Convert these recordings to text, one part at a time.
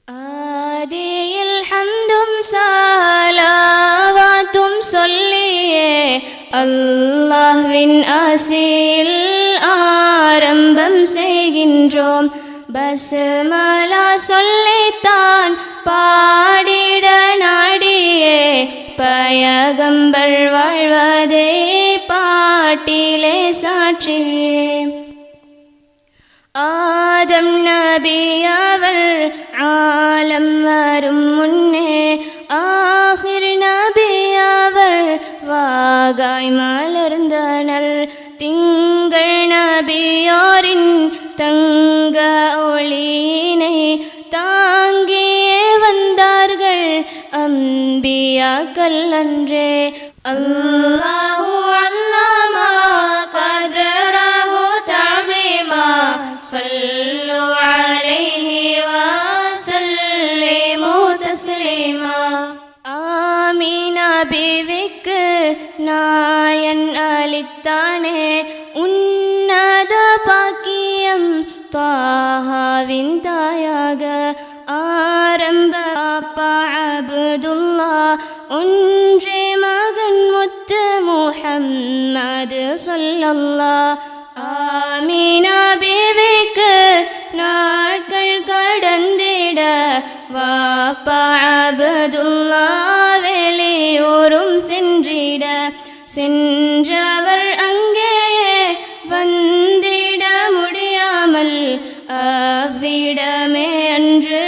ஆதியில் ஹம்தும் ஸலவாத்தும் சொல்லியே அல்லாஹ்வின் ஆசியில் ஆரம்பம் செய்கின்றோம். பஸ்மலா சொல்லித்தான் பாடிட நாடியே பயகம்பர் வாழ்வதே பாட்டிலே சாட்சியே. ஆதம் நபி அவர் ஆலம் வரும் முன்னே ஆகிர் நபி அவர் வாகாய் மலர்ந்தனர். திங்கள் நபியோரின் தங்க ஒளியினை தாங்கியே வந்தார்கள் அம்பியாக்கள் அன்றே. அல்லாஹு அல்லமா கதரஹு தஅதீமா ஸல்லு அலைஹி வஸல்லிமு தஸ்லீமா. ஆமீனா பிவிக்கு நாயன் அளித்தானே உன்னத பாக்கியம் தாஹாவின் தாயாக. ஆரம்ப அப்பா அப்துல்லா ஒன்றே மகன் முத்து முஹம்மது ஸல்லல்லாஹ். ஆமீனா பிவிக்கு நாட்கள் கடந்திட வாப்பா அப்துல்லா வெளியூரும் சென்றிட. சென்றவர் அங்கேயே வந்திட முடியாமல் அவ்விடமே அன்று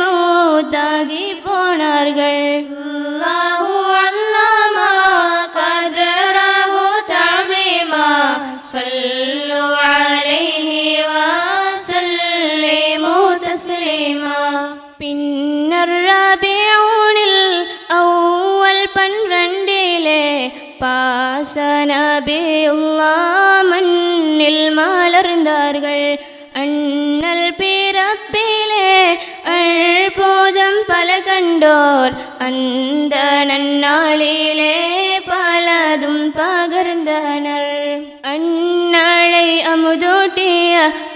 மௌத்தாகி போனார்கள். அல்லாஹு அல்லமா கதரஹு தஅதீமா ஸல்லு அலைஹி வஸல்லிமு தஸ்லீமா. பின்னர் ரபீஉனில் அவ்வல் 12 பாச நபியுல்லா மண்ணில் மலர்ந்தார்கள். அண்ணல் பிறப்பிலே அற்புதம் பல கண்டோர் அந்த நன்னாளிலே பலதும் பகர்ந்தனர். அண்ணலை அமுதூட்டிய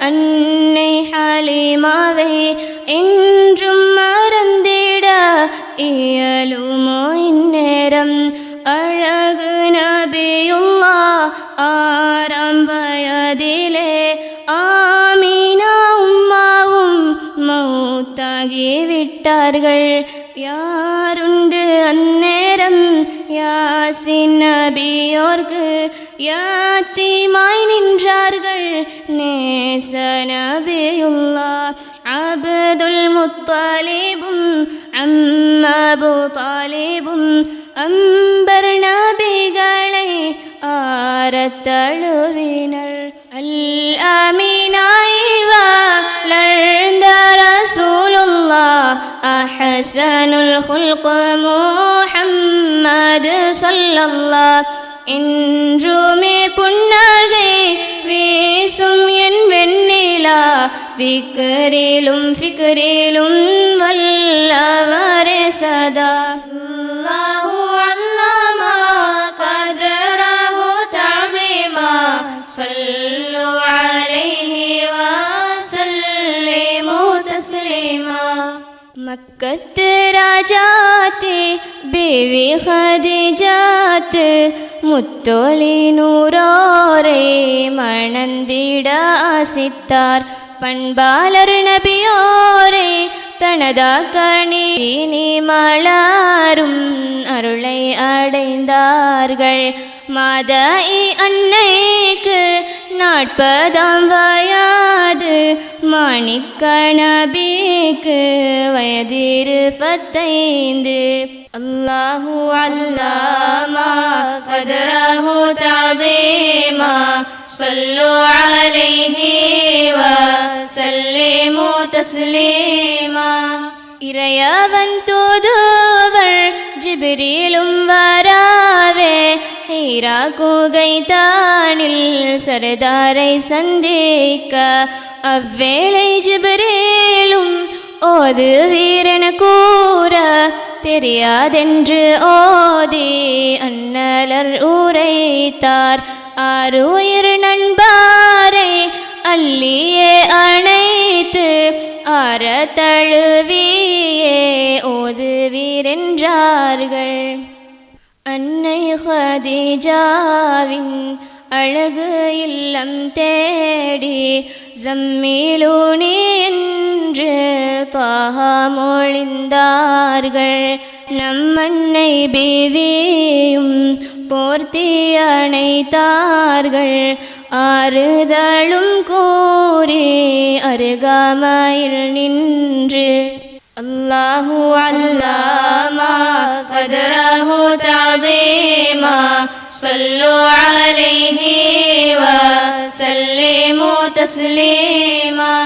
அன்னை ஹலீமாவை என்றும் மறந்திட இயலுமோ இந்நேரம். அழகு நபியுல்லா ஆறாம் வயதிலே ஆமீனா உம்மாவும் மௌத்தாகி விட்டார்கள். யாருண்டு அந்நேரம் யாசின் நபியோர்க்கு யாத்திமாய் நின்றார்கள் நேச நபியுல்லா. அப்துல் முத்தலிபும் அம்மு தாலிபும் அம்பர் நபிகளை ஆரத்தழுவினர். அல் அமீனாய் வளர்ந்த ரசூலுல்லாஹ் அஹ்ஸனுல் ஹுல்க் முஹம்மது ஸல்லல்லாஹ். என்றுமே புன்னகை வீசும் என் வெண்ணிலா விக்ரிலும் ஃபிக்ரிலும் வல்லவரே சதா. அல்லாஹு அல்லமா கதரஹு தஅதீமா ஸல்லு அலைஹி வஸல்லிமு தஸ்லீமா. மக்கத்து ராஜாத்தி ബീവി ഖദീജത്ത് മുത്തോളി നൂറോരെ മണന്തിട ആസിത്താർ പൺപാലർ നബിയോരെ தனதாக்கணி மலரும் அருளை அடைந்தார்கள். மாதாயி அன்னைக்கு 40 வயது, மாணிக்க நபிக்கு வயது 25. அல்லாஹு அல்லமா கதரஹு தஅதீமா ஸல்லு அலைஹி வஸல்லிமு தஸ்லீமா. இறையவன் தூதுவர் ஜிப்ரீலும் வராவே ஹீரா குகை தானில் சர்தாரை சந்திக்க. அவ்வேளை ஜிப்ரீலும் ஓது வீரன கூற தெரியாதென்று ஓதி அன்னலர் உரைத்தார். ஆறுயிர் நண்பாரை அள்ளியே அணைத்து ஆரத்தழுவியே ஓதுவீரென்றார்கள். அன்னை ஹதீஜாவின் அழகு இல்லம் தேடி ஜம்மீலூனி என்று தாஹா மொழிந்தார்கள். நம்மன்னை பீவியும் போர்த்தி அணைத்தார்கள். ஆறுதலும் கூறி அருகாமையில் நின்று அல்லாஹு அல்லாமா கதரஹு தஅதீமா ஸல்லு அலைஹி வஸல்லிமு தஸ்லீமா.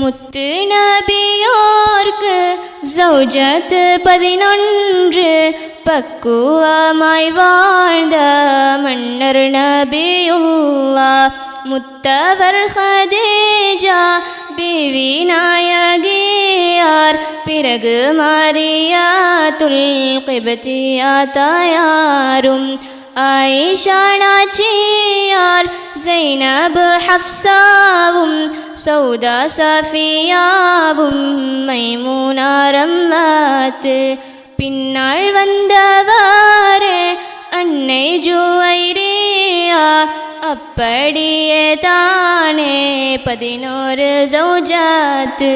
முத்து நபியோர்க்கு ஜௌஜத் 11 பக்குவமாய் வாழ்ந்த மன்னர் நபியுல்லாஹ். முத்தவர் ஹதீஜா பிவி நாயகியார், பிறகு மரியாத்துல் கிப்தியா தாயாரும், ஆயிஷா நாச்சியார், ஜைனப் ஹப்சாவும், சௌதா சஃபியாவும், மைமூனா ரம்லாத். பின்னால் வந்தவாரே அன்னை ஜுவைரியா, அப்படியே தானே 11 ஜௌஜாத்.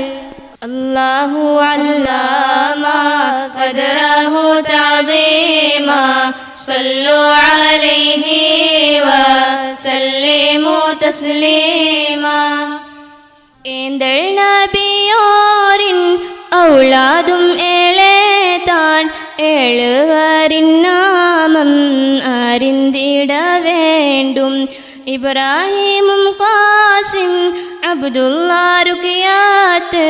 அல்லாஹு அல்லாமா கதரஹு தஅதீமா ஸல்லு அலைஹி வஸல்லிமு தஸ்லீமா. ஏந்தல் நபியோரின் ஔலாதும் ஏழேதான், 7 நாமம் அறிந்திட வேண்டும். இப்ராஹிமும் காசிம், அப்துல்லா, ருகியாத்,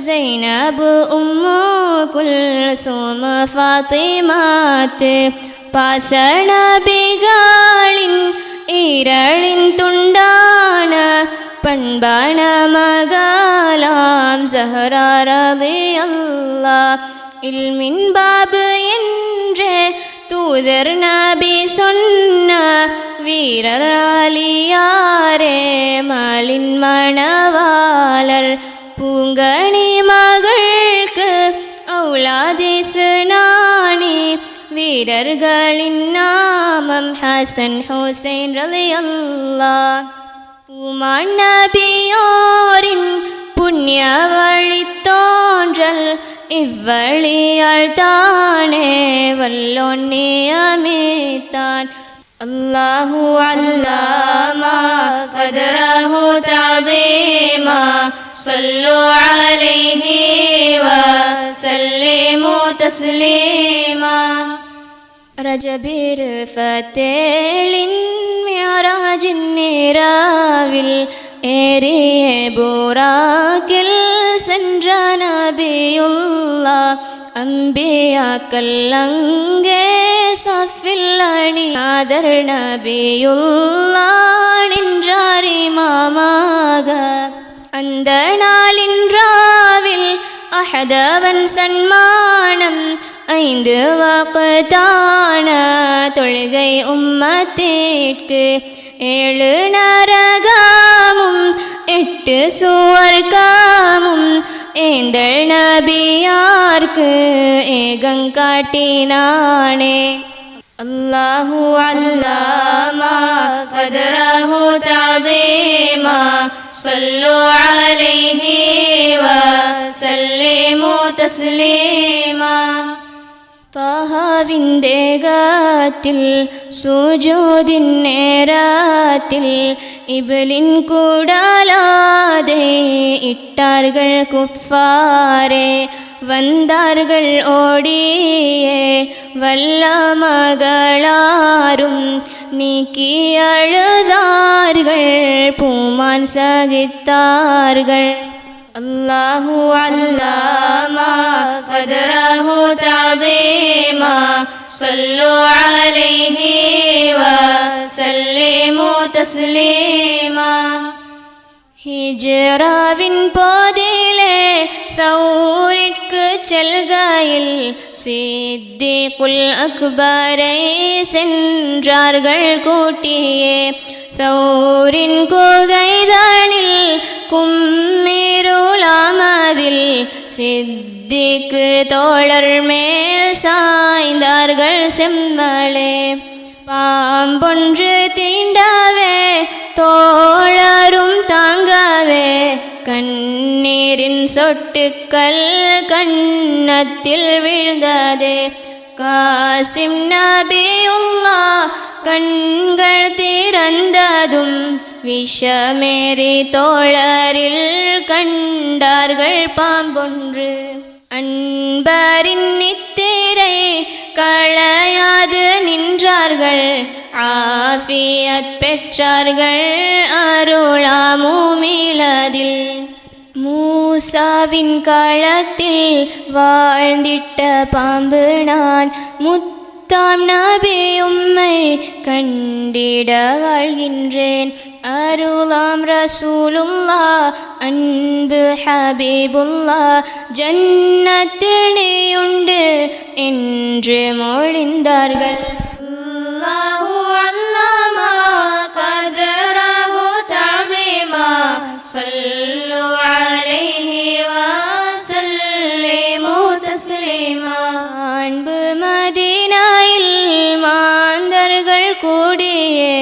ஜைனப், உம்மு குல்சூம், ஃபாத்திமாத். பாசநபிகளின் ஈரலின் துண்டான பண்பான மகளாம் ஸஹ்ரா ரலியல்லாஹ். இல்மின் பாபு என்றே தூதர் நபி சொன்ன வீரர் அலியாரே மாலின் மணவாளர். பூங்கனி மகள்க்கு ஔலாதிஸ் நாணி, வீரர்களின் நாமம் ஹசன் ஹுசைன் ரலியல்லாஹ். பூமான் நபியோரின் புண்ணிய வழித்தோன்றல், இவ்வழியால் தானே வல்லோன் நியமித்தான். அல்லாஹு அல்லாமா கதரஹு தஅதீமா ஸல்லு அலைஹி வஸல்லிமு தஸ்லீமா. ரஜபீர் ஃபத்தேலின் மிஅராஜின் நிராவில் ஏறிய பூராக்கில் சென்ற நபியுல்லாஹ். அம்பியாக்கள் அங்கே சஃபில் அணி ஆதர் நபியுல்லாஹ் நின்றார் இமாமாக. அந்த நாளின் ராவில் அஹதவன் சன்மானம், 5 வக்தான தொழுகை உம்மத்திற்கு. 7 நரகமும் 8 சுவர்க்கமும் ஏந்தல் நபியார்க்கு ஏகங்காட்டினானே. அல்லாஹு அல்லாமா கதரஹு தஅதீமா ஸல்லு அலைஹி வஸல்லிமு தஸ்லீமா. താഹാവിൻ ദേഹത്തിൽ സുജൂദിൻ നേരത്തിൽ ഇബ്ലിൻ കൂടാലാതെ ഇട്ടാർകൾ കുഫാരെ. വந்தார்கள் ഓടിയേ വല്ല മകളാരും, നീക്കി അഴുതാர்கள் പൂമാൻ സഹിത്താர்கள். അല്ലാഹു അല്ലാമാ ഖദറഹു തഅദീമാ സല്ലു അലൈഹി വസല്ലിമു തസ്ലീമാ. ഹിജ്റാവിൻ പോതിലെ സൗരിക്ക് ചെൽകയിൽ സിദ്ദീഖുൽ അക്ബரை சென்றார்கள் கூட்டியே. சௌரின் குகைதனில் கும்மிருளாம சித்திக்கு தோழர் மேல் சாய்ந்தார்கள் செம்மலே. பாம்பொன்று தீண்டவே தோழரும் தாங்கவே கண்ணீரின் சொட்டுக்கள் கன்னத்தில் வீழ்ந்ததே. காசிம் நபியுல்லாஹ் கண்கள் திறந்ததும் விஷமேறி தோழரில் கண்டார்கள் பாம்பொன்று. அன்பரின் நித்திரை களையாது நின்றார்கள், ஆஃபியத் பெற்றார்கள் அருளாமுமிலதில். மூசாவின் களத்தில் வாழ்ந்திட்ட பாம்பு நான், முத்தாம் நபி உம்மை கண்டிட வாழ்கின்றேன். அருளாம் ரசூலுல்லாஹ் அன்பு ஹபீபுல்லாஹ் ஜன்னத்தில் நீயுண்டு என்று மொழிந்தார்கள். அல்லாஹு அல்லாமா கதரஹு தஅலீமா ஸல்லு அலைஹி வஸல்லிமு தஸ்லீமா. அன்பு மதீனாயில் மாந்தர்கள் கூடியே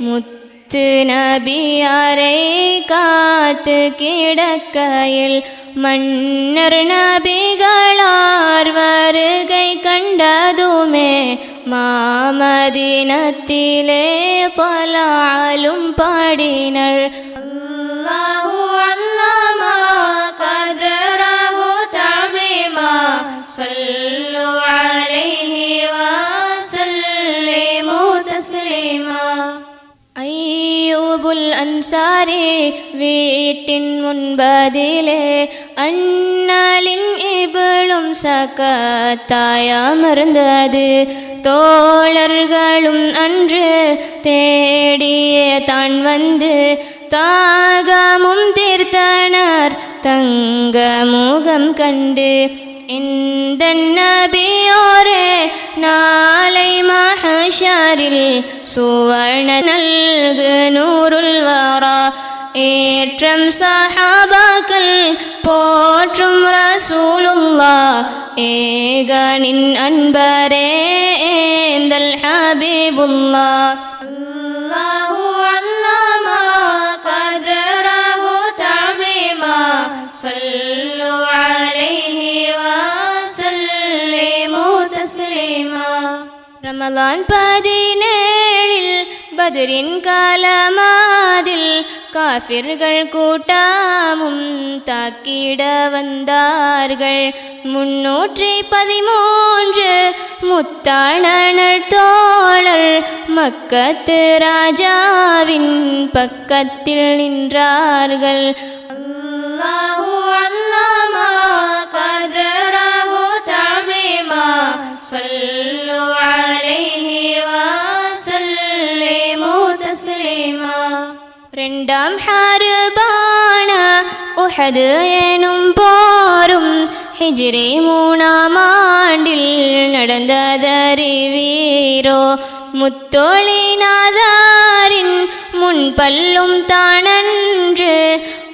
முத்து நபியாரை காத்து கிடக்கையில் மன்னர் நபிகளார் வருகை கண்டதுமே மாமதீனத்திலே தொலாலும் பாடினர். அல்லாஹு அல்லாமா கதரஹு தஅலீமா ஸல்லு அலைஹி வஸல்லிமு தஸ்லீமா. அய்யூபுல் அன்சாரி வீட்டின் முன்பதிலே அண்ணலின் இபுளும் சக்கத்தாயமர்ந்தது. தோழர்களும் அன்று தேடியே தான் வந்து தாகமும் தீர்த்தனர் தங்க முகம் கண்டு. இந்த நபியோரே நாளை மஹ்ஷரில் சுவர்ண நல்கு நூருல் வரா. ஏற்றம் சஹாபாக்கள் போற்றும் ரசூலுல்லாஹ் ஏகனின் அன்பரே ஏந்தல் ஹபீபுல்லாஹ். அல்லாஹு அல்லாமா கதரஹு தஅலீமா ஸல்லு அலைஹி வஸல்லிமு தஸ்லீமா. ரமலான் 17 பத்ரின் காலமாதில் காஃபிர்கள் கூட்டமும் தாக்கிட வந்தார்கள். 313 முத்தாளனர் தோழர் மக்கத்து ராஜாவின் பக்கத்தில் நின்றார்கள். அல்லாஹு அல்லாமா கதரஹு தஅலீமா ஸல்லு அலைஹி வஸல்லிமு தஸ்லீமா. 2ஆம் ஹர்பான உஹது எனும் போரும் ஹிஜ்ரி 3ஆம் ஆண்டில் நடந்ததறிவீரோ. முத்தொழிநாதாரின் முன்பல்லும் தானன்று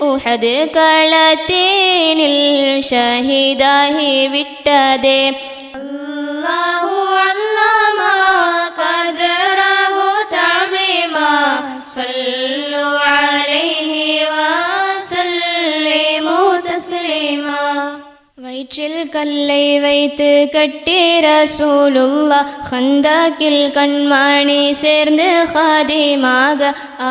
உஹது களத்தேனில் ஷஹீதாகி விட்டதே. அல்லாஹு அல்லாமா கதரஹு தஅலீமா ஸல்லு அலைஹி வஸல்லிமு தஸ்லீமா. வயிற்றில் கல்லை வைத்து கட்டி ரசூலுல்லாஹ் கந்தகில் கண்மணி சேர்ந்து ஹாதிமாக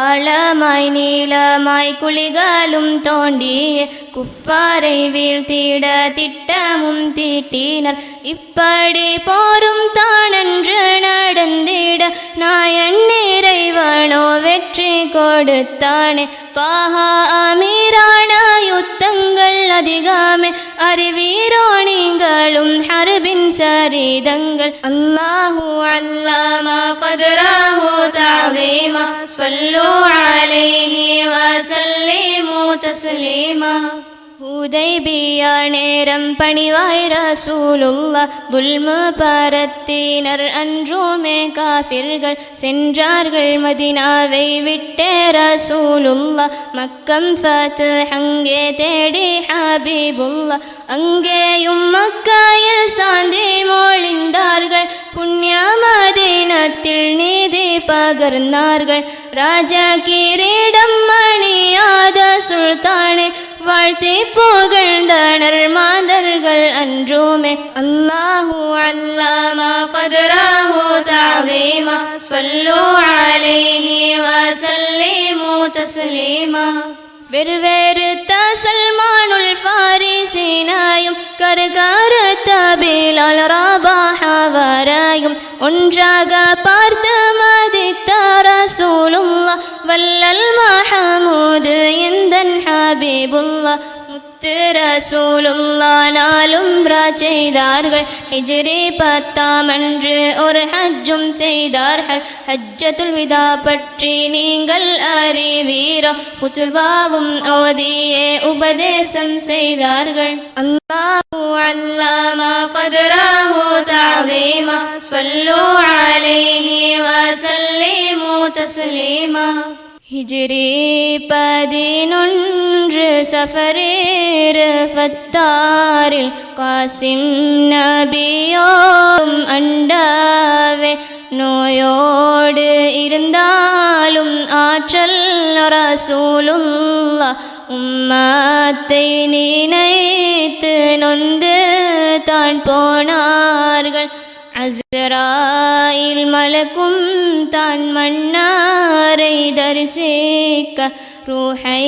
ஆழமாய் நீளமாய் குழிகளும் தோண்டிய குஃபாரை வீழ்த்திட திட்டமும் தீட்டினர். இப்படி போரும் தானன்று நடந்திட நாயன் இறைவனோ வெற்றி கொடுத்தானே. தாஹா அமீரான யுத்தங்கள் அதிகமே அறிவீரோ நீங்களும் ஹர்பின் சரிதங்கள். அல்லாஹு அல்லாமா கதரஹு ஹுதைபியா நேரம் பணிவாய் ரசூலுல்லாஹ் துல்மு பரத்தினர் அன்றுமே காஃபிர்கள் சென்றார்கள் மதீனாவை விட்டே ரசூலுல்லாஹ் மக்கம் ஃபத்ஹ் அங்கே தேடி ஹபீபுல்லாஹ் அங்கேயும் மக்காயில் சாந்தி மொழிந்தார்கள் புண்ணிய மதீனத்தில் நீதி பகர்ந்தார்கள் ராஜா கிரீடம் மணியாத சுல்தானே வாழ்த்தி புகழ்ந்தனர் மாதர்கள் அன்றுமே அல்லாஹு அல்லமா கத்ரஹு தஅதீமா ஸல்லு அலைஹி வஸல்லிமு தஸ்லீமா வெறுவேறுத்த சல்மானுல் ஃபாரிஸினாயும் கருகருத்த பிலால் ரபாஹவராயும் ஒன்றாக பார்த்து மதித்த ரசூலுல்லாஹ் வல்லல் மஹமூது எந்தன் ஹபீபுல்லாஹ் முத்து ரசூலுல்லாஹ் நாளும் செய்தார்கள் ஹிஜ்ரி 10ஆம் அன்று ஒரு ஹஜ்ஜும் செய்தார்கள் ஹஜ்ஜத்துல் விதா பற்றி நீங்கள் அறிவீரோ குத்பாவும் ஓதியே உபதேசம் செய்தார்கள் அல்லாஹு அல்லமா கத்ரஹு தஅதீமா ஸல்லு அலைஹி வஸல்லிமு தஸ்லீமா ஹிஜ்ரி 11 சஃபரேர் ஃபத்தாரில் காசிம் நபியோம் அண்டாவே நோயோடு இருந்தாலும் ஆற்றல் ரசூலுல்லாஹ் உம்மத்தை நினைத்து நொந்து தான் போனார்கள் அஸ்ராயில் மலக்கும் தான் மன்னாரை தரிசிக்க ரூஹை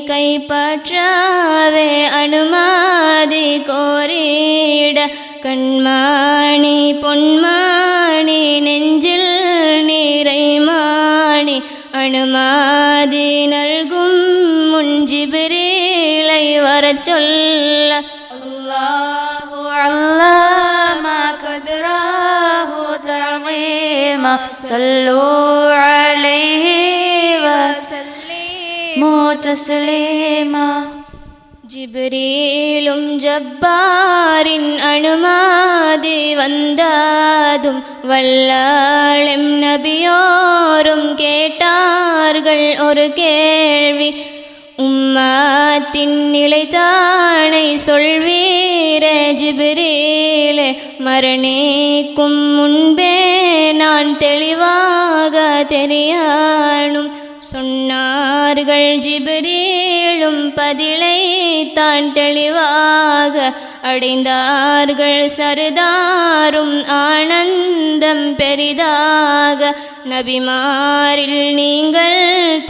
கைப்பற்றவே அனுமதி கோரிட கண்மணி பொன்மணி நெஞ்சில் நிறைமாணி அனுமதி நல்கும் முன் ஜிப்ரீலை வரச் சொல்ல அல்லாஹு அல்லமா கத்ரஹு தஅதீமா ஸல்லு அலைஹி வஸல்லிமு தஸ்லீமா ஜிப்ரீலும் ஜப்பாரின் அனுமதி வந்ததும் வல்லாளெம் நபியோரும் கேட்டார்கள் ஒரு கேள்வி உம்மத்தின் நிலைத்தானை சொல்வீரே ஜிப்ரீலே மரணிக்கும் முன்பே நான் தெளிவாக தெரியணும் சொன்னார்கள் ஜிப்ரீலும் பதிலை தான் தெளிவாக அடைந்தார்கள் சர்தாரும் ஆனந்தம் பெரிதாக நபிமாரில் நீங்கள்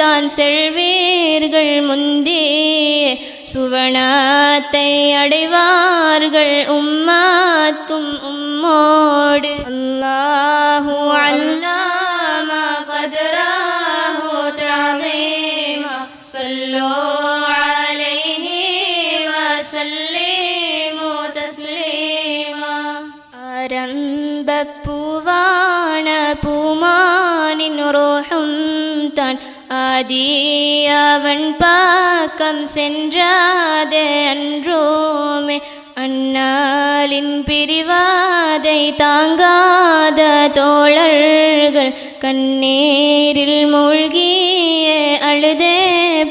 தான் செல்வீர்கள் முந்தியே சுவனத்தை அடைவார்கள் உம்மத்தும் உம்மோடு அல்லாஹு அல்லமா கத்ரஹு தஅதீமா ஸல்லு அலைஹி வஸல்லிமு தஸ்லீமா ஆரம்பப்பூவான பூமானின் ரோஹும் தான் ஆதியவன் பக்கம் சென்றாதே அன்றோமே அன்னாலின் பிரிவாதை தாங்காத தோழர்கள் கண்ணீரில் மூழ்கிய அழுதே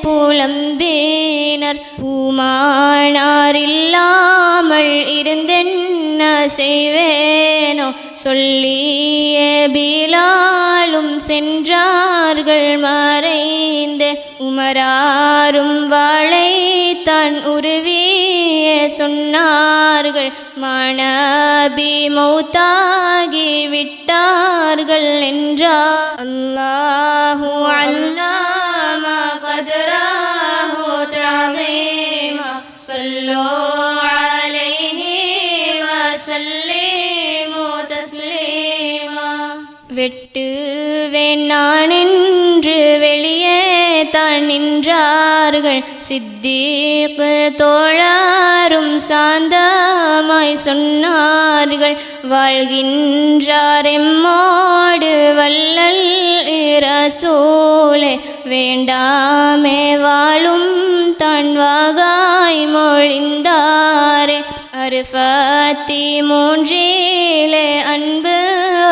புலம்பினர் பூமானார் இல்லாமல் இருந்தென்ன செய்வேனோ சொல்லிய பிலாலும் சென்றார்கள் மறைந்து உமராரும் வாளை தான் உருவிய சொன்னார்கள் மானபி மௌத்தாகி விட்டார்கள் என்றார் அல்லாஹு அல்லமா கத்ரஹு தஅதீமா ஸல்லு அலைஹி வஸல்லிமு தஸ்லீமா வெட்டுவேன் நான் என்று வெளியே தான் நின்றார்கள். சித்தீக் தோழரும் சாந்தமாய் சொன்னார்கள், வாழ்கின்றார் எம்மோடு வல்லல் இரசூலே, வேண்டாமே வாழும் தான் வாகாய் மொழிந்தாரே. 63 அன்பு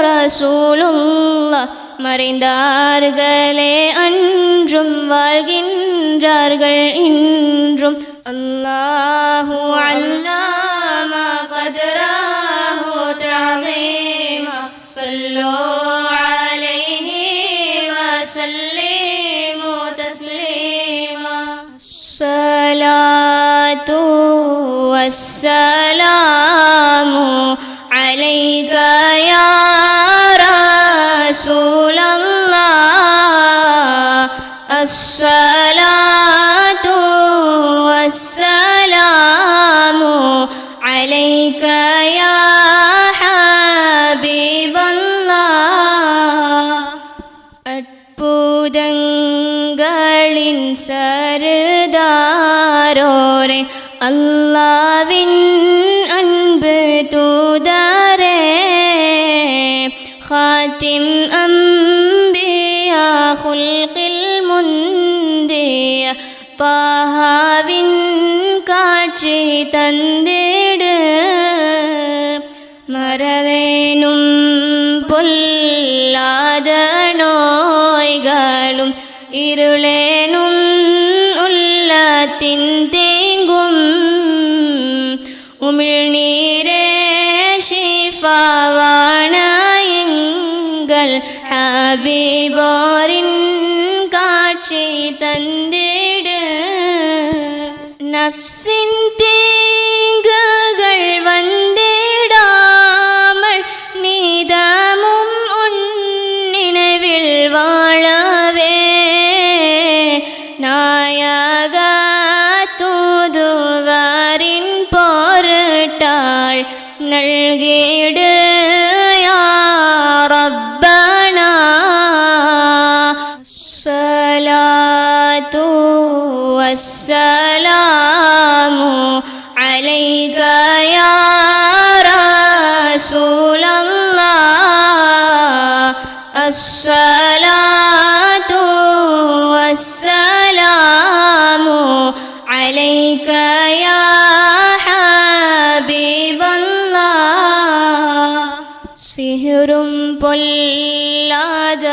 ரசூலுல்லாஹ், மறைந்தார்களே அன்றும் வாழ்கின்றார்கள் இன்றும். அல்லாஹு அல்லாமா கத்ராஹு தஅதீமா, ஸல்லூ அலைஹி வஸல்லிமு தஸ்லீமா. ஸலாத்து வஸ்ஸலாமு அலைக யா ரசூலல்லாஹ், அஸ்ஸலாத்து வஸ்ஸலாமு அலைக யா ஹபீபல்லாஹ். அற்புதங்களின் சர்தாரோரே, அல்லாவின் அன்பு தூதரே, خاتم أنبياء خلق المنذر தாஹாவின் காட்சி தந்திடு. மறவேனும் பொல்லாத நோய்களும் இருளேனும் உள்ளத்தின் தேங்கும், உமிழ்நீரே ஷிஃபாவான எங்கள் ஹபீபோரின் காட்சி தந்திடு. நஃப்ஸின் தீங்குகள் வந்திடாமல் நீதமும் உன் நினைவில் வாழவே, நாயக தூதுவரின் பொருட்டாள் நல்கிடு யா ரப்பனா. ஸலாத்து வஸ்ஸலாமு அலைக யா ரசூலல்லாஹ், அஸ்ஸலாத்து வஸ்ஸலாமு அலைக யா ஹபீபல்லாஹ். சிஹ்ரும் பொல்லாத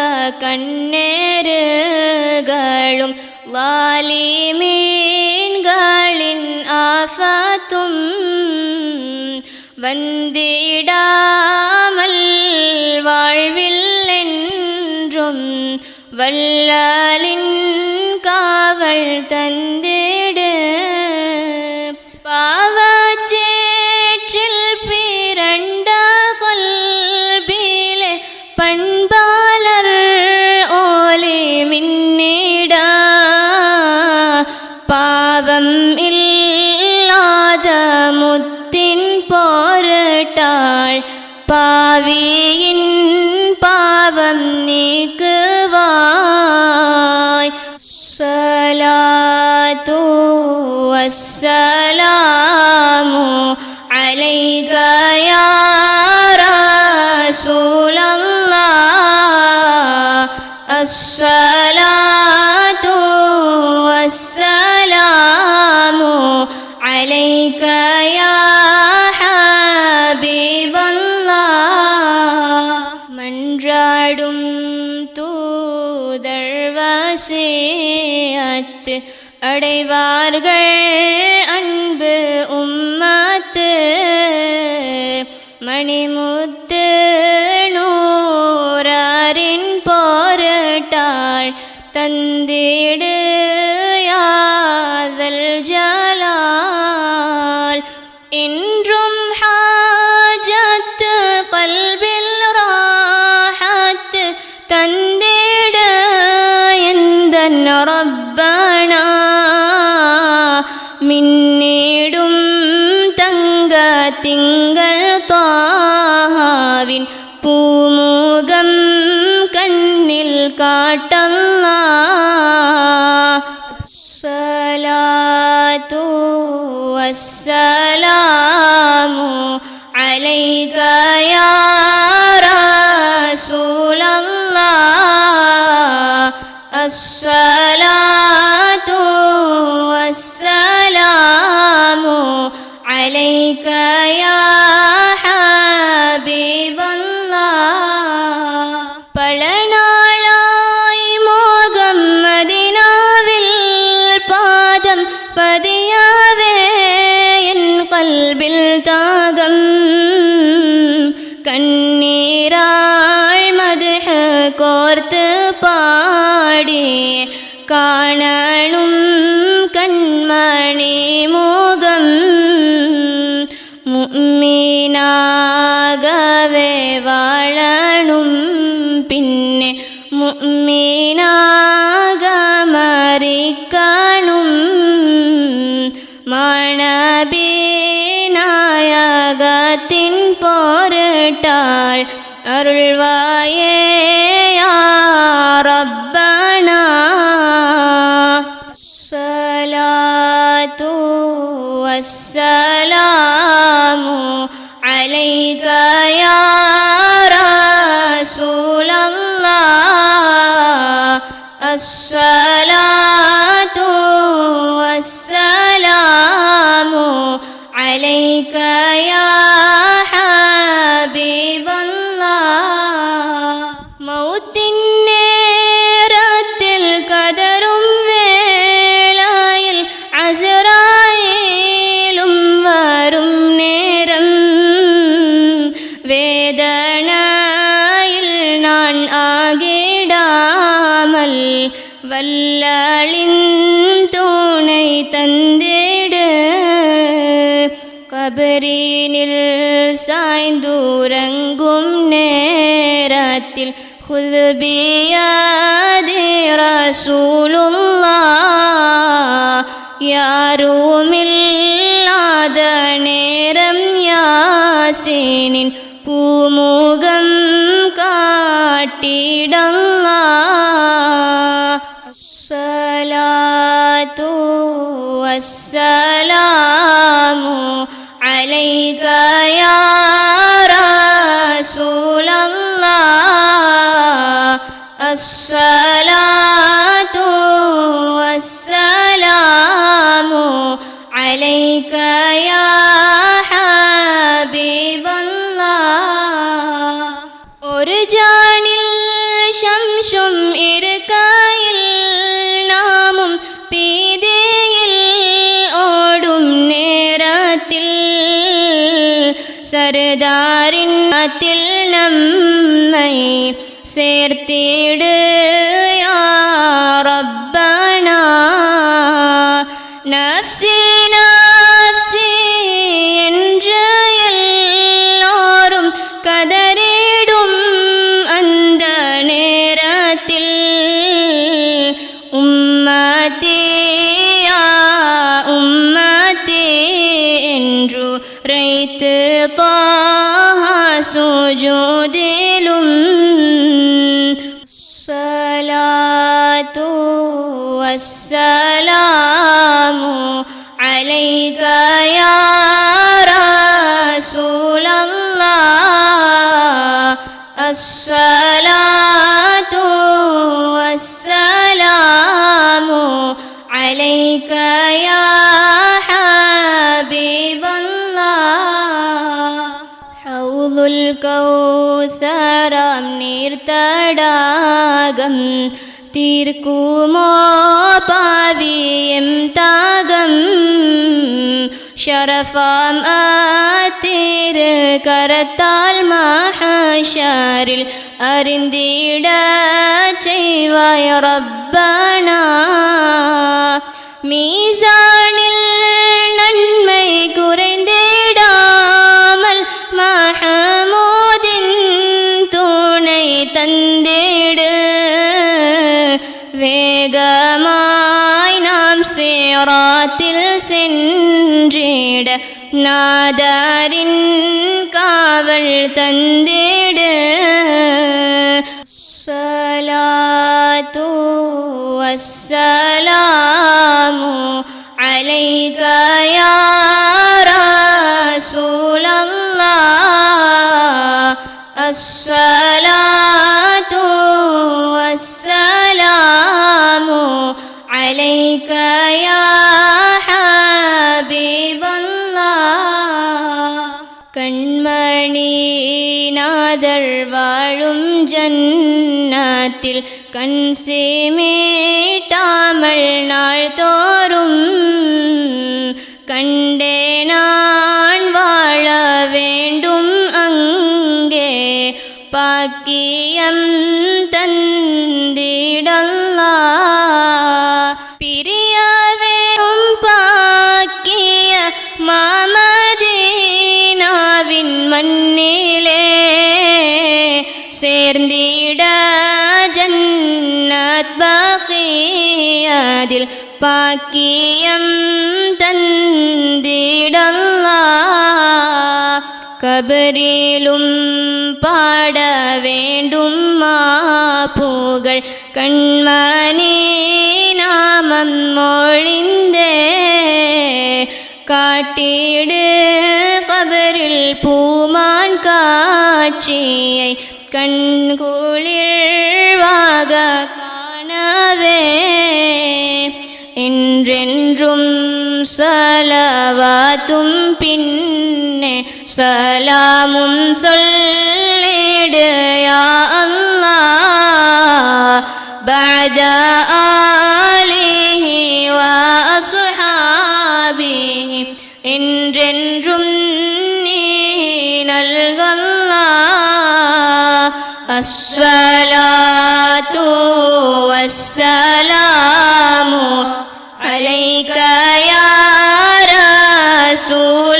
கண்ணேறுகளும் லாலிமீன்களின் ஆஃபத்தும் வந்திடாமல் வாழ்வில் என்றும் வல்லலின் காவல் தந்திடு. பாவச்சேற்றில் பிறண்ட கல்பிலே பண்பாளர் ஓலி மின்னிட, பாவம் இல்லாத முத்தின் பொருட்டாள் பாவியின் பாவம் நீக்குவாய். ஸலாத்து வஸ்ஸலாமு அலைக யா ரசூலல்லாஹ், அஸ்ஸலாத்து வஸ்ஸலாமு அலைக யா ஹபீபல்லாஹ். மன்றாடும் தூதர் வசியத்து அடைவார்கள் அன்பு உம்மத்து, மணிமுத்து நூறாரின் பொருட்டாள் தந்திடு யாதல் ஜலால். என்றும் ஹாஜத்து கல்பில் ராஹத் தந்திடு எந்தன் ரப்பனா, மின்னிடும் தங்க திங்கள் தாஹாவின் பூமுகம் கண்ணில் காட்டல்லாஹ். والسلام عليك يا رسول الله الصلاة والسلام عليك يا حبيب الله പല നാളായി മോഹം മദീനാവിൽ പാദം പതിയാവേ എൻ കൽബിൽ താകം കണ്ണീരാൾ മദ്ഹ് കോർത്ത് പാടി കാണണം കൺമണി മുഖം മുഅ്മിനാകവേ വാഴണം പിന്നെ മുഅ്മിനാകമരിക്കണം മണബിനായകത്തിൻ പോരട്ടാൾ അരുൾവായേ യാ റബ്ബനാ الصلاة والسلام عليك يا رسول الله الصلاة والسلام عليك يا حبيب الله മൗത്തിൻ നേരത്തിൽ കദറും വേളയിൽ അസ്റായേലും വരും നേരം വേദനയിൽ ഞാൻ ആകിടാമൽ വല്ലളിൻ തുണை തന്നിട് കബറിനിൽ സായ്ந்துറങ്ങും നേരത്തിൽ خذ بيدي رسول الله യാരുമില്ലാത നേരം യാസീനിൻ പൂമുഖം കാട്ടിടല്ലാഹ് الصلاة والسلام عليك يا رسول الله الصلاة والسلام عليك يا حبيب الله ഒരു ജാനിൽ ശംസും ഇർക്കായിൽ നാമും പീതിയിൽ ഓടും നേരത്തിൽ സർദാരിന്നത്തിൽ നമ്മை சேர்த்திடு യാ റബ്ബനാ നഫ്സി നഫ്സി என்று எல்லாரும் കദറിടും அந்த நேரத்தில் ഉമ്മത്തി യാ ഉമ്മത്തി என்று ரைத்து ത്വാഹ സുജൂദിലും الصلاة والسلام عليك يا رسول الله الصلاة والسلام عليك يا حبيب الله حوض الكوثر നീർത്തടാകം തീർക്കുമോ പാവിയം താകം ശറഫാം ആതിര് കരത്താൽ മഹശറിൽ അറിന്തിട ചെയ്വായ റബ്ബനാ മീസാനിൽ നന്മൈ കുறைந்திடாமல் മഹമൂദിൻ തുണை തന്നിട് വേഗമായി നാം സിറാത്തിൽ സെன்றிட നാദരിൻ കാവൽ തന്നിട് الصلاة والسلام عليك يا رسول الله الصلاة والسلام عليك يا حبيب الله കൺമണി നാദർ വാഴും ജന്നത്തിൽ കൺസിമീട്ടാമൾ നാൾ തോറും കണ്ടേ നാൻ വാഴ വേണ്ടും അങ്ങേ പാക്കിയം തന്നിടല്ലാഹ് പിരിയവേറും പാക്കിയ മാമദീനാവിൻ മണ്ണിലെ சேர்ந்திட ஜன்னத் பகியதில் பாக்கியம் தந்திடல்லாஹ் கபரிலும் பாட வேண்டும் மாப்புகள் கண்மணி நாமம் மொழிந்தே காட்டிடு கபரில் பூமான் காட்சியை கண்குளிர்வாக காணவே என்றென்றும் சலவாத்தும் பின்னே சலாமும் சொல்லிடு யா அல்லாஹ் பஅத ஆலிஹி வ அஸ்ஹாபிஹி என்றென்றும் நீ நல்கல்லாஹ் அஸ்ஸலாத்து வஸ்ஸலாமு عليك يا رسول